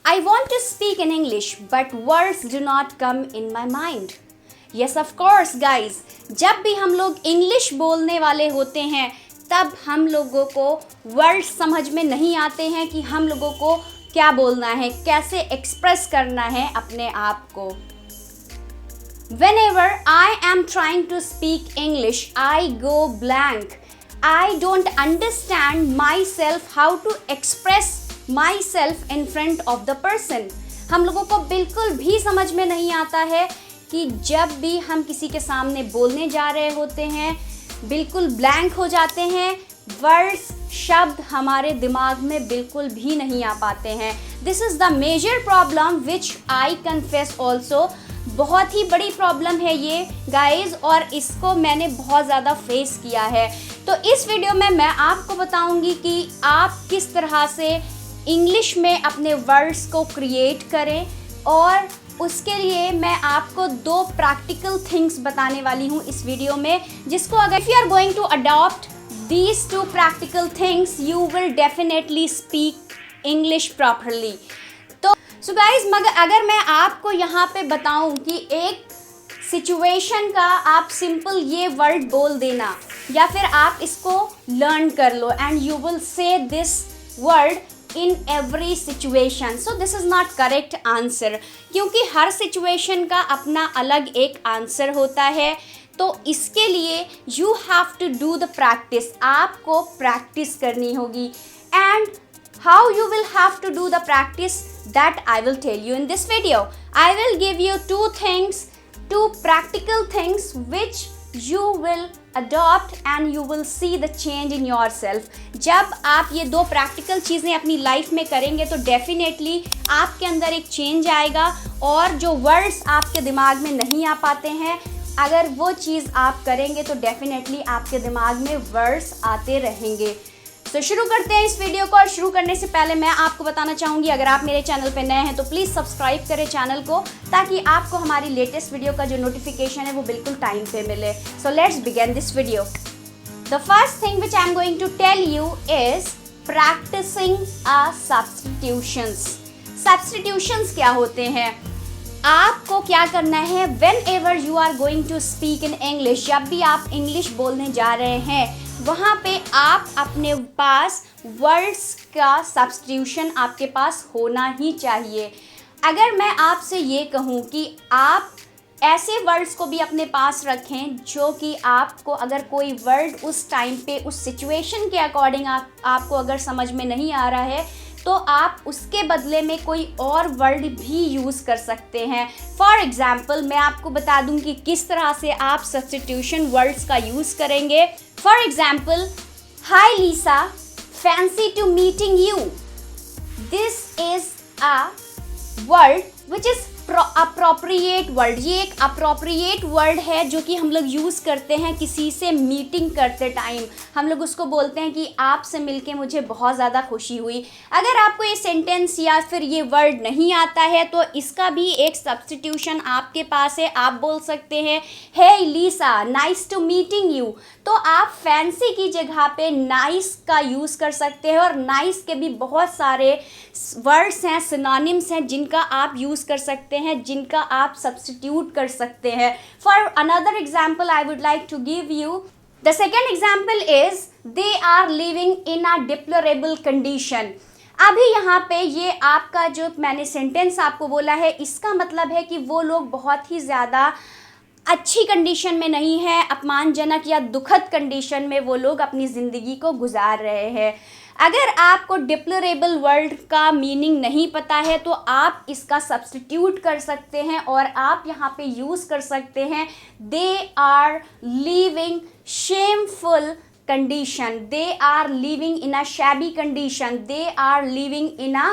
I want to speak in English, but words do not come in my mind. Yes, of course, guys. जब भी हम लोग English बोलने वाले होते हैं तब हम लोगों को वर्ड्स समझ में नहीं आते हैं कि हम लोगों को क्या बोलना है, कैसे एक्सप्रेस करना है अपने आप को. Whenever I am trying to speak English, I go blank. I don't understand myself how to express myself in front of the person. हम लोगों को बिल्कुल भी समझ में नहीं आता है कि जब भी हम किसी के सामने बोलने जा रहे होते हैं बिल्कुल ब्लैंक हो जाते हैं, वर्ड्स शब्द हमारे दिमाग में बिल्कुल भी नहीं आ पाते हैं. This is the major problem which I confess also. बहुत ही बड़ी प्रॉब्लम है ये गाइज, और इसको मैंने बहुत ज़्यादा फेस किया है. तो इस वीडियो में मैं आपको बताऊंगी कि आप किस तरह से इंग्लिश में अपने वर्ड्स को क्रिएट करें, और उसके लिए मैं आपको 2 प्रैक्टिकल थिंग्स बताने वाली हूँ इस वीडियो में, जिसको अगर if you are going to adopt these 2 practical things you will definitely speak English properly. तो सो गाइज, मगर अगर मैं आपको यहाँ पे बताऊँ कि एक सिचुएशन का आप सिंपल ये वर्ड बोल देना या फिर आप इसको लर्न कर लो and you will say this word in every situation. So this is not correct answer, क्योंकि हर सिचुएशन का अपना अलग एक आंसर होता है. तो इसके लिए you have to do the practice. आपको प्रैक्टिस करनी होगी. And how you will have to do the practice, that I will tell you in this video. I will give you 2 things, 2 practical things which you will adopt and you will see the change in yourself. जब आप ये 2 practical चीज़ें अपनी life में करेंगे तो definitely आपके अंदर एक चेंज आएगा, और जो वर्ड्स आपके दिमाग में नहीं आ पाते हैं, अगर वो चीज़ आप करेंगे तो डेफिनेटली आपके दिमाग में वर्ड्स आते रहेंगे. तो शुरू करते हैं इस वीडियो को. और शुरू करने से पहले मैं आपको बताना चाहूँगी, अगर आप मेरे चैनल पे नए हैं तो प्लीज़ सब्सक्राइब करें चैनल को, ताकि आपको हमारी लेटेस्ट वीडियो का जो नोटिफिकेशन है वो बिल्कुल टाइम पे मिले. So let's begin this video. The first thing which I am going to tell you is practising substitutions. Substitutions क्या होते हैं? आपको क्या करना है, whenever you are going to speak in English, जब भी आप इंग्लिश बोलने जा रहे हैं वहाँ पे आप अपने पास वर्ड्स का सब्स्टिट्यूशन आपके पास होना ही चाहिए. अगर मैं आपसे ये कहूँ कि आप ऐसे वर्ड्स को भी अपने पास रखें जो कि आपको अगर कोई वर्ड उस टाइम पे उस सिचुएशन के अकॉर्डिंग आपको अगर समझ में नहीं आ रहा है तो आप उसके बदले में कोई और वर्ड भी यूज़ कर सकते हैं. फॉर एग्ज़ाम्पल मैं आपको बता दूं कि किस तरह से आप सब्स्टिट्यूशन वर्ड्स का यूज़ करेंगे. For example, hi Lisa, fancy to meeting you. This is a word which is appropriate word. ये एक अप्रोप्रिएट वर्ड है जो कि हम लोग यूज़ करते हैं किसी से मीटिंग करते टाइम. हम लोग उसको बोलते हैं कि आपसे मिलके मुझे बहुत ज़्यादा खुशी हुई. अगर आपको ये सेंटेंस या फिर ये वर्ड नहीं आता है तो इसका भी एक सब्स्टिट्यूशन आपके पास है. आप बोल सकते हैं, हे लीसा, नाइस टू मीटिंग यू. तो आप फैंसी की जगह पे नाइस का यूज़ कर सकते हैं, और नाइस के भी बहुत सारे वर्ड्स हैं, सिनोनिम्स हैं जिनका आप यूज़ कर सकते हैं, जिनका आप सब्स्टिट्यूट कर सकते हैं. For another example I would like to give you. The second example is they are living in a deplorable condition. अभी यहाँ पे ये आपका जो मैंने सेंटेंस आपको बोला है, इसका मतलब है कि वो लोग बहुत ही ज़्यादा अच्छी कंडीशन में नहीं है, अपमानजनक या दुखद कंडीशन में वो लोग अपनी ज़िंदगी को गुजार रहे हैं. अगर आपको डिप्लोरेबल वर्ड का मीनिंग नहीं पता है तो आप इसका सब्स्टिट्यूट कर सकते हैं, और आप यहाँ पे यूज़ कर सकते हैं, they are living shameful condition, they are living in a shabby condition, they are living in a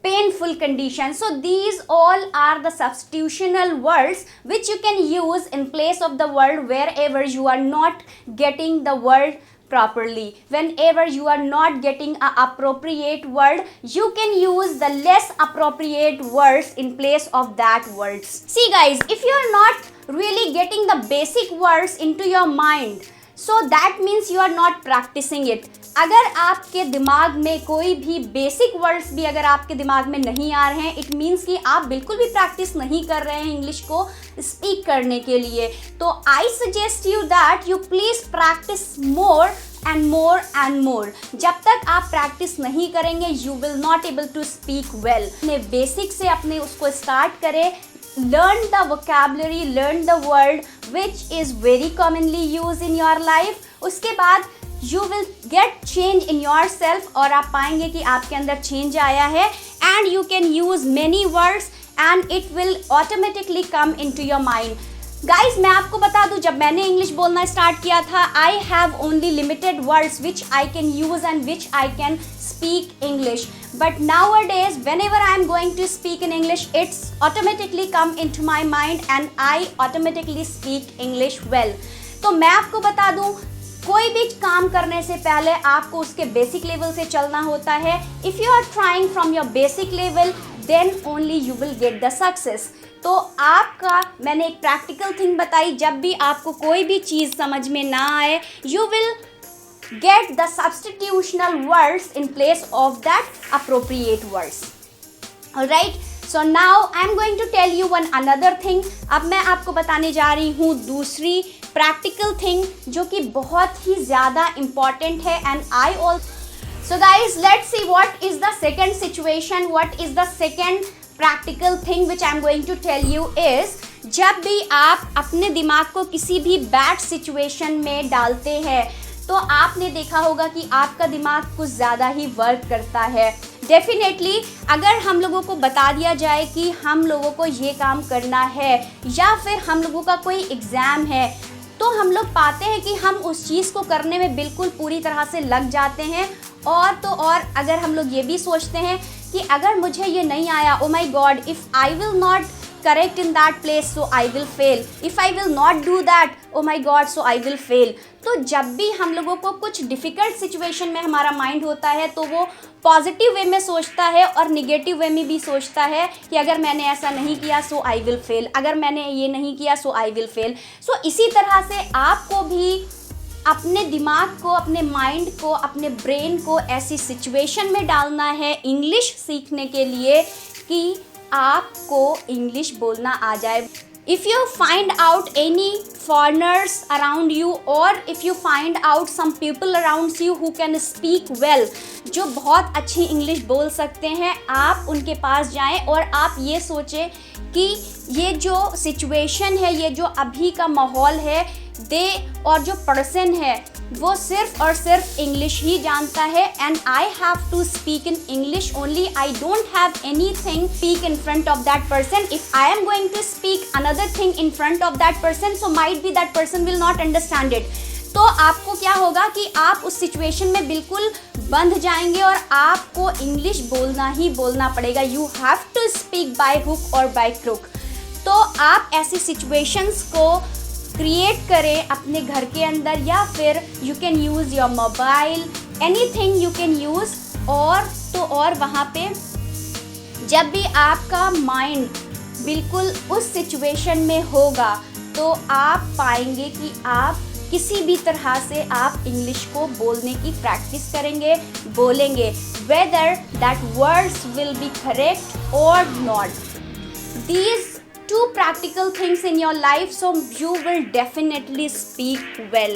painful condition. So these all are the substitutional words which you can use in place of the word wherever you are not getting the word properly. Whenever you are not getting a appropriate word, you can use the less appropriate words in place of that words. See guys, if you are not really getting the basic words into your mind, so that means you are not practising it. अगर आपके दिमाग में कोई भी basic words भी अगर आपके दिमाग में नहीं आ रहे हैं, इट मीन्स कि आप बिल्कुल भी प्रैक्टिस नहीं कर रहे हैं इंग्लिश को स्पीक करने के लिए। तो I suggest you that you please practise more and more and more. जब तक आप प्रैक्टिस नहीं करेंगे you will not able to speak well. अपने बेसिक से अपने उसको स्टार्ट करें। Learn the vocabulary, learn the word which is very commonly used in your life. उसके बाद you will get change in yourself और आप पाएंगे कि आपके अंदर change आया है and you can use many words and it will automatically come into your mind. Guys, मैं आपको बता दूं, जब मैंने इंग्लिश बोलना स्टार्ट किया था I have only limited words which I can use and which I can speak English. But nowadays, whenever I am going to speak in English, it's automatically come into my mind and I automatically speak English well. तो मैं आपको बता दूं, कोई भी काम करने से पहले आपको उसके बेसिक लेवल से चलना होता है। If you are trying from your basic level, then only you will get the success. तो आपका मैंने एक प्रैक्टिकल थिंग बताई, जब भी आपको कोई भी चीज़ समझ में ना आए, you will get the substitutional words in place of that appropriate words. Alright, so now I am going to tell you one another thing. अब मैं आपको बताने जा रही हूँ दूसरी practical thing जो कि बहुत ही ज़्यादा important है and I also. So guys, let's see what is the second situation, what is the second practical thing which I am going to tell you is, जब भी आप अपने दिमाग को किसी भी bad situation में डालते हैं तो आपने देखा होगा कि आपका दिमाग कुछ ज़्यादा ही वर्क करता है। डेफिनेटली अगर हम लोगों को बता दिया जाए कि हम लोगों को ये काम करना है या फिर हम लोगों का कोई एग्ज़ाम है, तो हम लोग पाते हैं कि हम उस चीज़ को करने में बिल्कुल पूरी तरह से लग जाते हैं। और तो और अगर हम लोग ये भी सोचते हैं कि अगर मुझे ये नहीं आया, oh my god, if I will not correct in that place so I will fail, if I will not do that, oh my god, so I will fail. तो जब भी हम लोगों को कुछ डिफ़िकल्ट सिचुएशन में हमारा माइंड होता है तो वो पॉजिटिव वे में सोचता है और निगेटिव वे में भी सोचता है कि अगर मैंने ऐसा नहीं किया सो आई विल फेल, अगर मैंने ये नहीं किया सो आई विल फेल। सो इसी तरह से आपको भी अपने दिमाग को, अपने माइंड को, अपने ब्रेन को ऐसी सिचुएशन में डालना है इंग्लिश सीखने के लिए कि आपको इंग्लिश बोलना आ जाए। If you find out any foreigners around you or if you find out some people around you who can speak well, जो बहुत अच्छी इंग्लिश बोल सकते हैं, आप उनके पास जाएं और आप ये सोचें कि ये जो सिचुएशन है, ये जो अभी का माहौल है, और जो पर्सन है वो सिर्फ और सिर्फ इंग्लिश ही जानता है and I have to speak in English only. I don't have anything speak in front of that person. If I am going to speak another thing in front of that person so might be that person will not understand it. तो आपको क्या होगा कि आप उस situation में बिल्कुल बंध जाएंगे और आपको इंग्लिश बोलना ही बोलना पड़ेगा। You have to speak by hook और बाय क्रुक। तो आप ऐसी सिचुएशंस को क्रिएट करें अपने घर के अंदर या फिर you can use your mobile, anything you can use. और तो और वहाँ पे जब भी आपका माइंड बिल्कुल उस सिचुएशन में होगा तो आप पाएंगे कि आप किसी भी तरह से आप इंग्लिश को बोलने की प्रैक्टिस करेंगे, बोलेंगे, whether that words will be correct और not. These two practical things in your life so you will definitely speak well.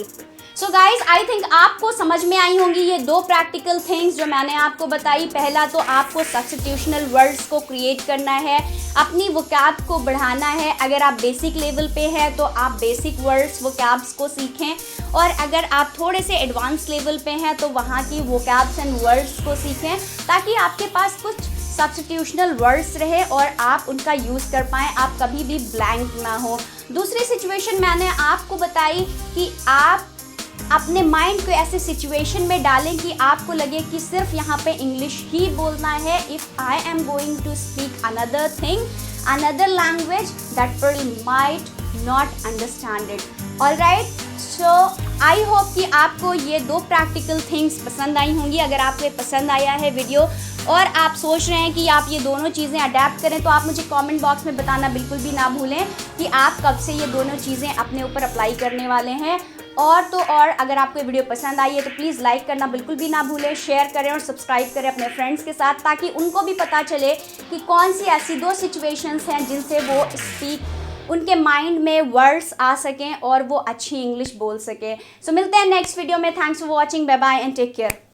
So guys, I think आपको समझ में आई होंगी ये दो प्रैक्टिकल थिंग्स जो मैंने आपको बताई। पहला तो आपको सब्स्टिट्यूशनल वर्ड्स को क्रिएट करना है, अपनी वोकैब को बढ़ाना है। अगर आप बेसिक लेवल पे हैं तो आप बेसिक वर्ड्स वोकैब्स को सीखें, और अगर आप थोड़े से एडवांस लेवल पे हैं तो वहाँ की वोकैब्स एंड वर्ड्स को सीखें ताकि आपके पास कुछ सब्स्टिट्यूशनल वर्ड्स रहे और आप उनका यूज़ कर पाएँ, आप कभी भी ब्लैंक ना हो। दूसरी सिचुएशन मैंने आपको बताई कि आप अपने माइंड को ऐसे सिचुएशन में डालें कि आपको लगे कि सिर्फ यहाँ पे इंग्लिश ही बोलना है। If I am going to speak another thing, another language, that person might not understand it. Alright, so I hope कि आपको ये दो प्रैक्टिकल थिंग्स पसंद आई होंगी। अगर आपको पसंद आया है वीडियो और आप सोच रहे हैं कि आप ये दोनों चीज़ें अडेप्ट करें, तो आप मुझे कमेंट बॉक्स में बताना बिल्कुल भी ना भूलें कि आप कब से ये दोनों चीज़ें अपने ऊपर अप्लाई करने वाले हैं। और तो और अगर आपको ये वीडियो पसंद आई है तो प्लीज़ लाइक करना बिल्कुल भी ना भूलें, शेयर करें और सब्सक्राइब करें अपने फ्रेंड्स के साथ, ताकि उनको भी पता चले कि कौन सी ऐसी 2 सिचुएशंस हैं जिनसे वो स्पीक, उनके माइंड में वर्ड्स आ सकें और वो अच्छी इंग्लिश बोल सकें। सो मिलते हैं नेक्स्ट वीडियो में। Thanks for watching, bye bye and take care.